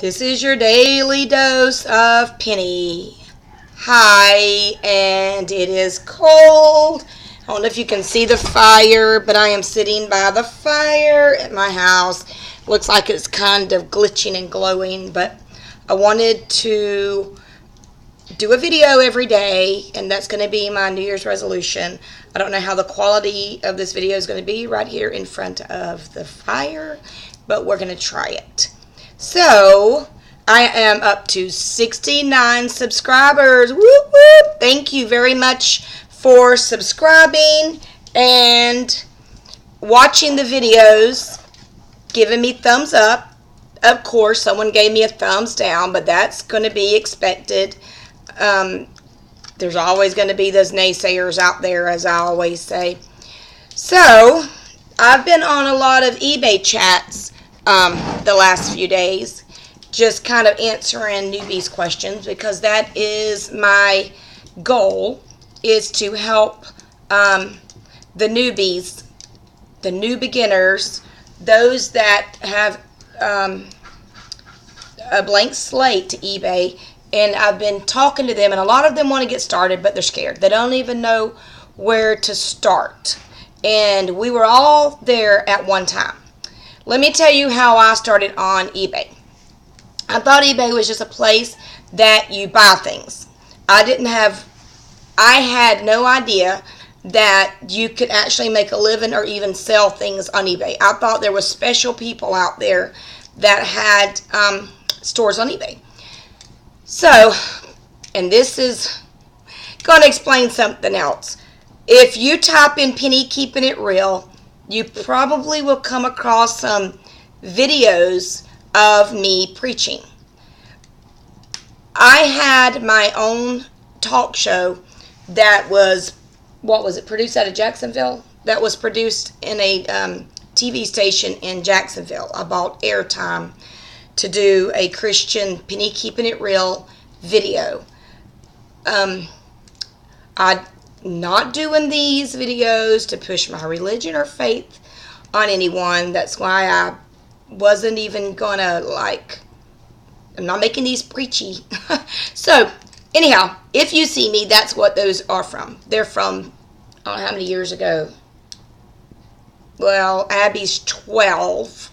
This is your daily dose of Penny. Hi, and it is cold. I don't know if you can see the fire, but I am sitting by the fire at my house. Looks like it's kind of glitching and glowing, but I wanted to do a video every day, and that's going to be my New Year's resolution. I don't know how the quality of this video is going to be right here in front of the fire, but we're going to try it. So, I am up to 69 subscribers. Whoop, whoop. Thank you very much for subscribing and watching the videos, giving me thumbs up. Of course, someone gave me a thumbs down, but that's going to be expected. There's always going to be those naysayers out there, as I always say. So, I've been on a lot of eBay chats the last few days, just kind of answering newbies' questions, because that is my goal, is to help the newbies, the new beginners, those that have a blank slate to eBay. And I've been talking to them, and a lot of them want to get started, but they're scared. They don't even know where to start. And we were all there at one time. Let me tell you how I started on eBay. I thought eBay was just a place that you buy things. I had no idea that you could actually make a living or even sell things on eBay. I thought there were special people out there that had stores on eBay. So, and this is going to explain something else. If you type in Penny Keeping It Real, you probably will come across some videos of me preaching. I had my own talk show that was, produced out of Jacksonville? That was produced in a TV station in Jacksonville. I bought airtime to do a Christian Penny Keeping It Real video. I'm not doing these videos to push my religion or faith on anyone. That's why I wasn't even gonna, I'm not making these preachy. So, anyhow, if you see me, that's what those are from. They're from, I don't know how many years ago. Well, Abby's 12,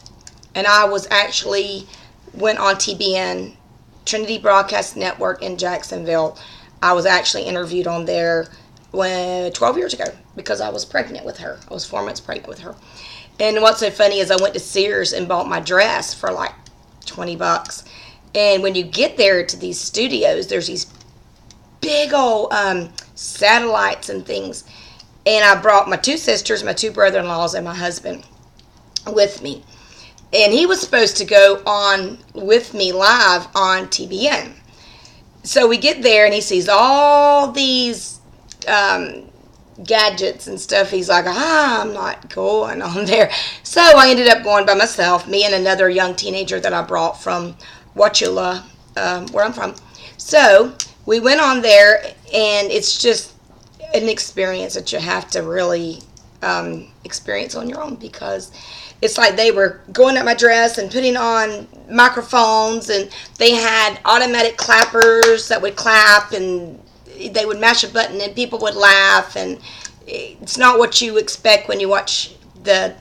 and I was actually went on TBN, Trinity Broadcast Network in Jacksonville. I was actually interviewed on there 12 years ago because I was pregnant with her. I was 4 months pregnant with her. And what's so funny is I went to Sears and bought my dress for like $20. And when you get there to these studios, there's these big old satellites and things. And I brought my two sisters, my two brother-in-laws, and my husband with me. And he was supposed to go on with me live on TBN. So we get there, and he sees all these gadgets and stuff. He's like, I'm not going on there. So I ended up going by myself, me and another young teenager that I brought from Wauchula, where I'm from. So we went on there, and it's just an experience that you have to really experience on your own, because it's like they were going at my dress and putting on microphones, and they had automatic clappers that would clap, and they would mash a button and people would laugh, and it's not what you expect when you watch the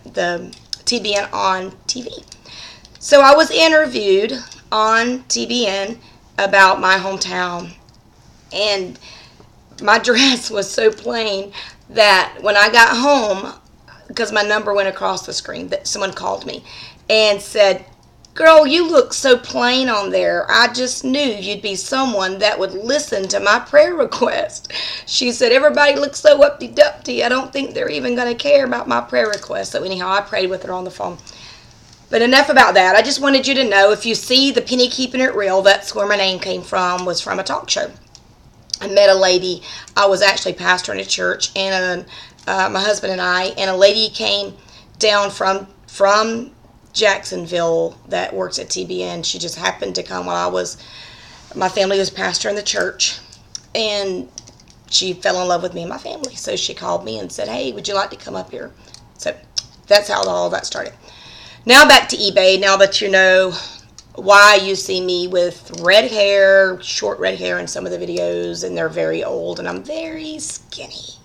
TBN on TV. So I was interviewed on TBN about my hometown, and my dress was so plain that when I got home, because my number went across the screen, that someone called me and said, "Girl, you look so plain on there. I just knew you'd be someone that would listen to my prayer request." She said, "Everybody looks so uppity-dupty. I don't think they're even going to care about my prayer request." So anyhow, I prayed with her on the phone. But enough about that. I just wanted you to know, if you see the Penny Keeping It Real, that's where my name came from, was from a talk show. I met a lady. I was actually pastoring a church, and my husband and I, and a lady came down from Jacksonville that works at TBN. She just happened to come while my family was pastoring the church, and she fell in love with me and my family. So she called me and said, "Hey, would you like to come up here?" So that's how all that started. Now back to eBay, now that you know why you see me with red hair, short red hair in some of the videos, and they're very old, and I'm very skinny.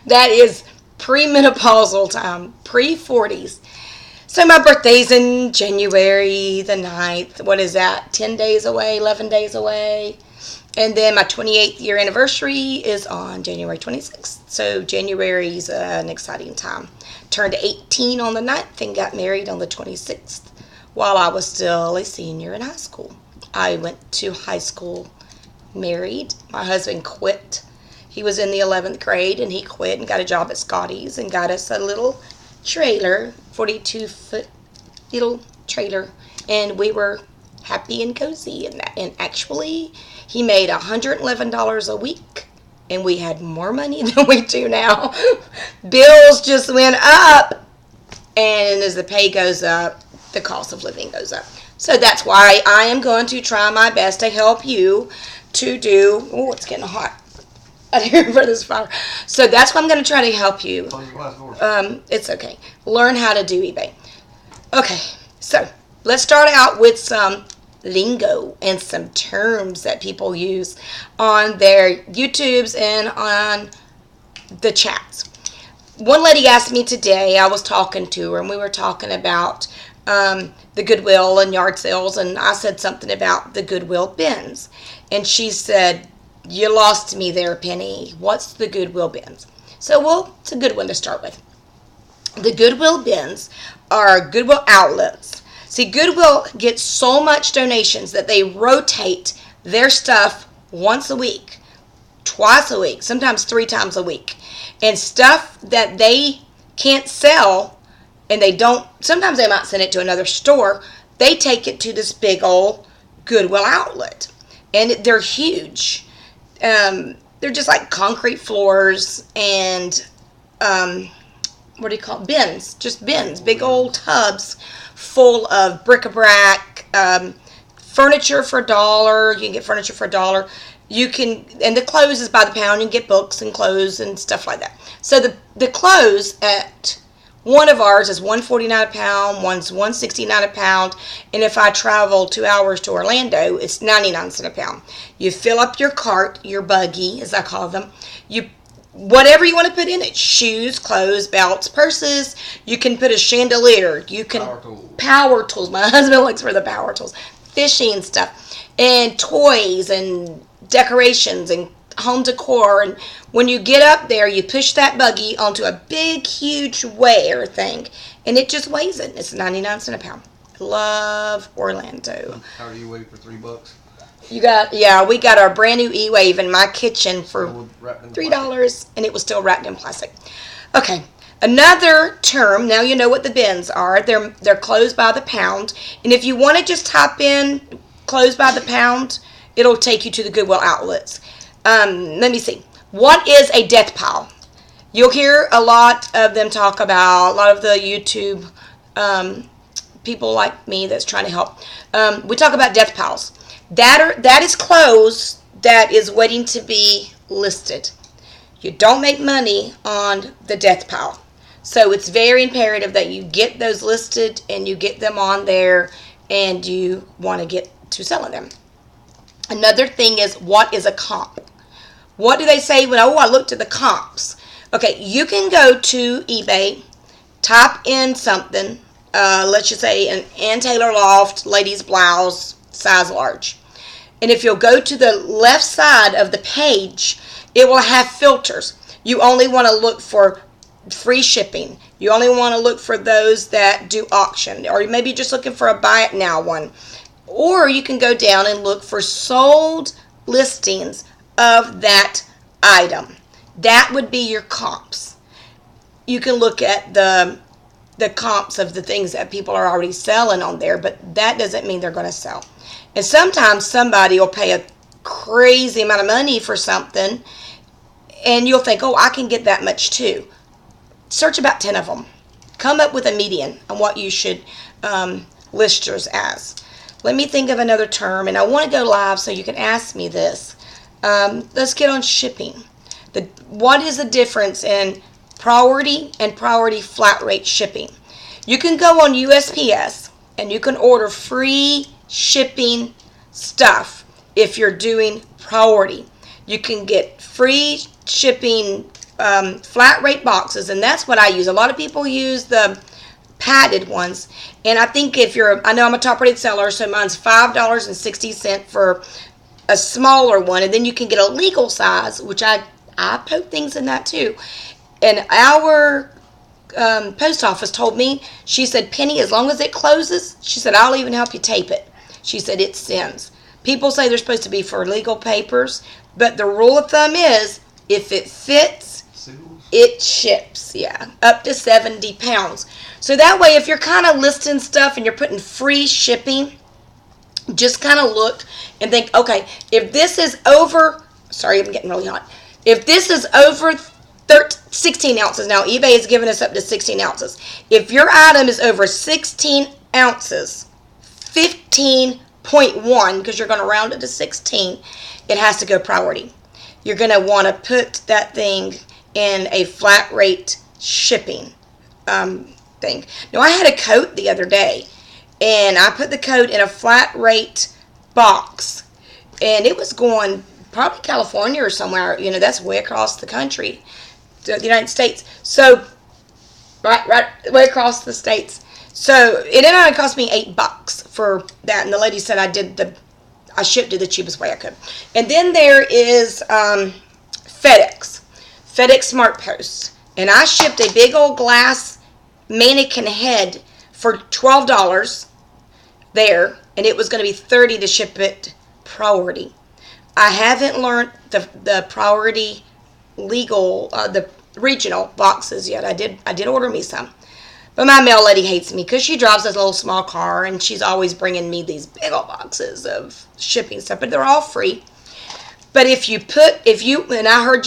That is premenopausal time, pre-40s. So my birthday's in January the 9th. What is that? 10 days away, 11 days away. And then my 28th year anniversary is on January 26th. So January's an exciting time. Turned 18 on the 9th and got married on the 26th while I was still a senior in high school. I went to high school married. My husband quit. He was in the 11th grade and he quit and got a job at Scotty's and got us a little trailer, 42-foot little trailer. And we were happy and cozy in that. And actually, he made $111 a week. And we had more money than we do now. Bills just went up. And as the pay goes up, the cost of living goes up. So that's why I am going to try my best to help you to do... Oh, it's getting hot out here for this fire. So that's why I'm going to try to help you. It's okay. Learn how to do eBay. Okay, so let's start out with some lingo and some terms that people use on their YouTubes and on the chats. One lady asked me today, I was talking to her, and we were talking about the Goodwill and yard sales, and I said something about the Goodwill bins. And she said, "You lost me there, Penny. What's the Goodwill bins?" So, well, it's a good one to start with. The Goodwill bins are Goodwill outlets. See, Goodwill gets so much donations that they rotate their stuff once a week, twice a week, sometimes 3 times a week. And stuff that they can't sell, and they don't, sometimes they might send it to another store, they take it to this big old Goodwill outlet. And they're huge. They're just like concrete floors and, what do you call it? Bins. Just bins. Big old tubs full of bric-a-brac, furniture for $1. You can get furniture for $1. You can, and the clothes is by the pound. You can get books and clothes and stuff like that. So the clothes at one of ours is $1.49 a pound, one's $1.69 a pound, and if I travel 2 hours to Orlando, it's 99 cents a pound. You fill up your cart, your buggy, as I call them. You whatever you want to put in it, shoes, clothes, belts, purses. You can put a chandelier. You can power tools. My husband looks for the power tools, fishing stuff, and toys and decorations and home decor. And when you get up there, you push that buggy onto a big, huge weigher thing, and it just weighs it. It's 99 cents a pound. I love Orlando. How do you weigh for $3? We got our brand new E-Wave in my kitchen for $3, and it was still wrapped in plastic. Okay, another term. Now you know what the bins are. They're clothes by the pound, and if you want to just type in clothes by the pound, it'll take you to the Goodwill outlets. Let me see. What is a death pile? You'll hear a lot of them talk about, a lot of the YouTube people like me that's trying to help. We talk about death piles. That is clothes that is waiting to be listed. You don't make money on the death pile. So it's very imperative that you get those listed and you get them on there and you want to get to selling them. Another thing is, what is a comp? What do they say when, I looked at the comps? Okay, you can go to eBay, type in something, let's just say an Ann Taylor Loft ladies blouse, size large. And if you'll go to the left side of the page, it will have filters. You only want to look for free shipping. You only want to look for those that do auction, or maybe just looking for a buy it now one. Or you can go down and look for sold listings of that item. That would be your comps. You can look at the comps of the things that people are already selling on there, but that doesn't mean they're going to sell. And sometimes somebody will pay a crazy amount of money for something, and you'll think, oh, I can get that much too. Search about 10 of them. Come up with a median on what you should list yours as. Let me think of another term, and I want to go live so you can ask me this. Let's get on shipping. What is the difference in priority and priority flat rate shipping? You can go on USPS and you can order free shipping stuff if you're doing priority. You can get free shipping flat rate boxes, and that's what I use. A lot of people use the padded ones, and I think I know I'm a top rated seller, so mine's $5.60 for a smaller one, and then you can get a legal size, which I poke things in that too. And our post office told me, she said, Penny, as long as it closes, she said, I'll even help you tape it. She said, it sends. People say they're supposed to be for legal papers, but the rule of thumb is, if it fits, it ships, yeah, up to 70 pounds. So that way, if you're kind of listing stuff and you're putting free shipping, just kind of look and think, okay, if this is over, sorry, I'm getting really hot. If this is over 16 ounces, now eBay is giving us up to 16 ounces. If your item is over 16 ounces, 15.1, because you're going to round it to 16, it has to go priority. You're going to want to put that thing in a flat rate shipping thing. Now, I had a coat the other day, and I put the coat in a flat rate box, and it was going probably California or somewhere. That's way across the country, the United States. So, right way across the states. So it ended up costing me $8 for that, and the lady said I shipped it the cheapest way I could. And then there is FedEx Smart Post, and I shipped a big old glass mannequin head for $12 there, and it was going to be $30 to ship it priority. I haven't learned the priority legal, the regional boxes yet. I did order me some. But my mail lady hates me because she drives a little small car, and she's always bringing me these big old boxes of shipping stuff, but they're all free. But and I heard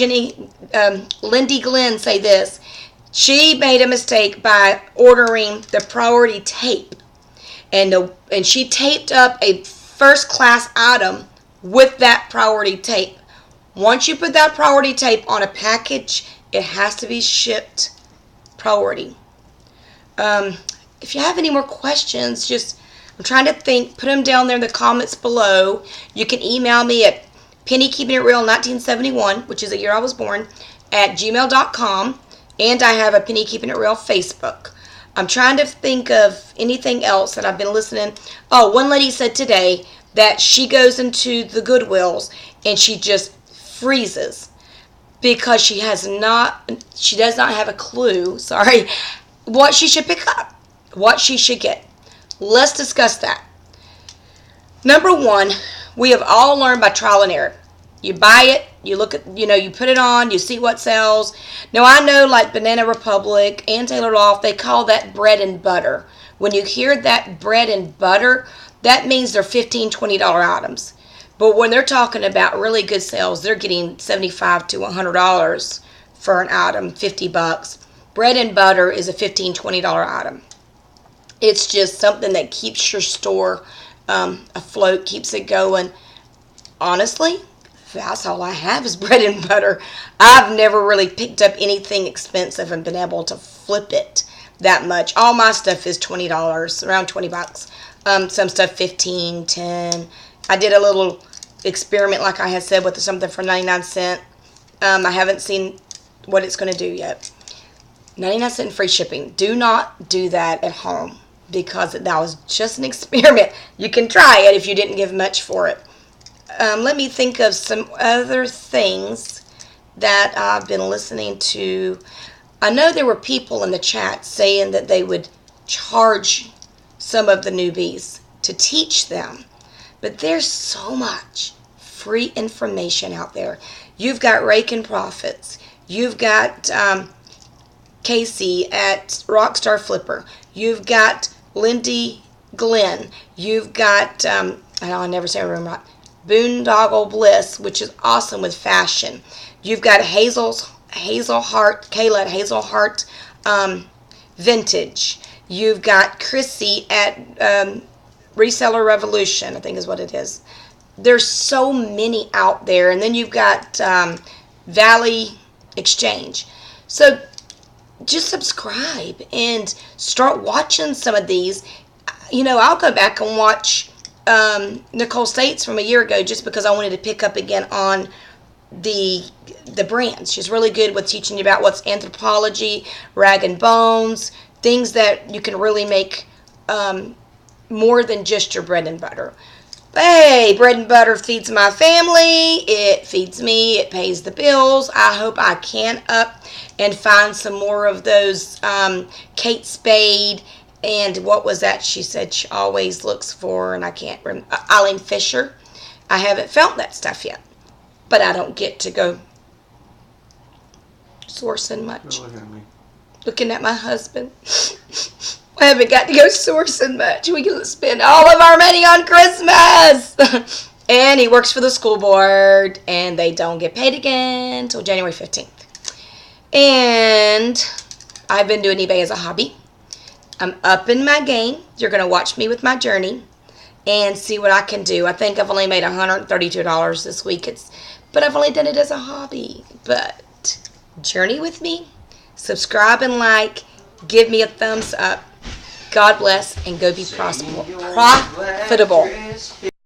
Lindy Glenn say this, she made a mistake by ordering the priority tape, and she taped up a first class item with that priority tape. Once you put that priority tape on a package, it has to be shipped priority. If you have any more questions, I'm trying to think, put them down there in the comments below. You can email me at pennykeepingitreal1971, which is the year I was born, at gmail.com, and I have a Penny Keeping It Real Facebook. I'm trying to think of anything else that I've been listening. Oh, one lady said today that she goes into the Goodwills and she just freezes because she does not have a clue, what she should pick up, what she should get. Let's discuss that. Number one, we have all learned by trial and error. You buy it, you look at, you put it on, you see what sells. Now, I know like Banana Republic and Taylor Loft, they call that bread and butter. When you hear that bread and butter, that means they're $15, $20 items. But when they're talking about really good sales, they're getting $75 to $100 for an item, $50. Bread and butter is a $15, $20 item. It's just something that keeps your store afloat, keeps it going. Honestly, that's all I have is bread and butter. I've never really picked up anything expensive and been able to flip it that much. All my stuff is $20, around $20. Some stuff $15, $10. I did a little experiment, like I had said, with something for 99 cents. I haven't seen what it's going to do yet. 99 cent free shipping. Do not do that at home because that was just an experiment. You can try it if you didn't give much for it. Let me think of some other things that I've been listening to. I know there were people in the chat saying that they would charge some of the newbies to teach them. But there's so much free information out there. You've got Raking Profits. You've got Casey at Rockstar Flipper. You've got Lindy Glenn. You've got, I never say her name right, Boondoggle Bliss, which is awesome with fashion. You've got Kayla at Hazel Heart Vintage. You've got Chrissy at Reseller Revolution, I think is what it is. There's so many out there. And then you've got Valley Exchange. So just subscribe and start watching some of these. I'll go back and watch Nicole States from a year ago just because I wanted to pick up again on the brands. She's really good with teaching you about what's anthropology, rag and bones, things that you can really make more than just your bread and butter. But hey, bread and butter feeds my family. It feeds me. It pays the bills. I hope I can up and find some more of those Kate Spade and what was that she said she always looks for, and I can't remember, Eileen Fisher. I haven't found that stuff yet, but I don't get to go sourcing much. Looking at my husband. I haven't got to go sourcing much. We can spend all of our money on Christmas. And he works for the school board, and they don't get paid again until January 15th. And I've been doing eBay as a hobby. I'm upping my game. You're going to watch me with my journey and see what I can do. I think I've only made $132 this week. But I've only done it as a hobby. But journey with me. Subscribe and like. Give me a thumbs up. God bless and go be profitable.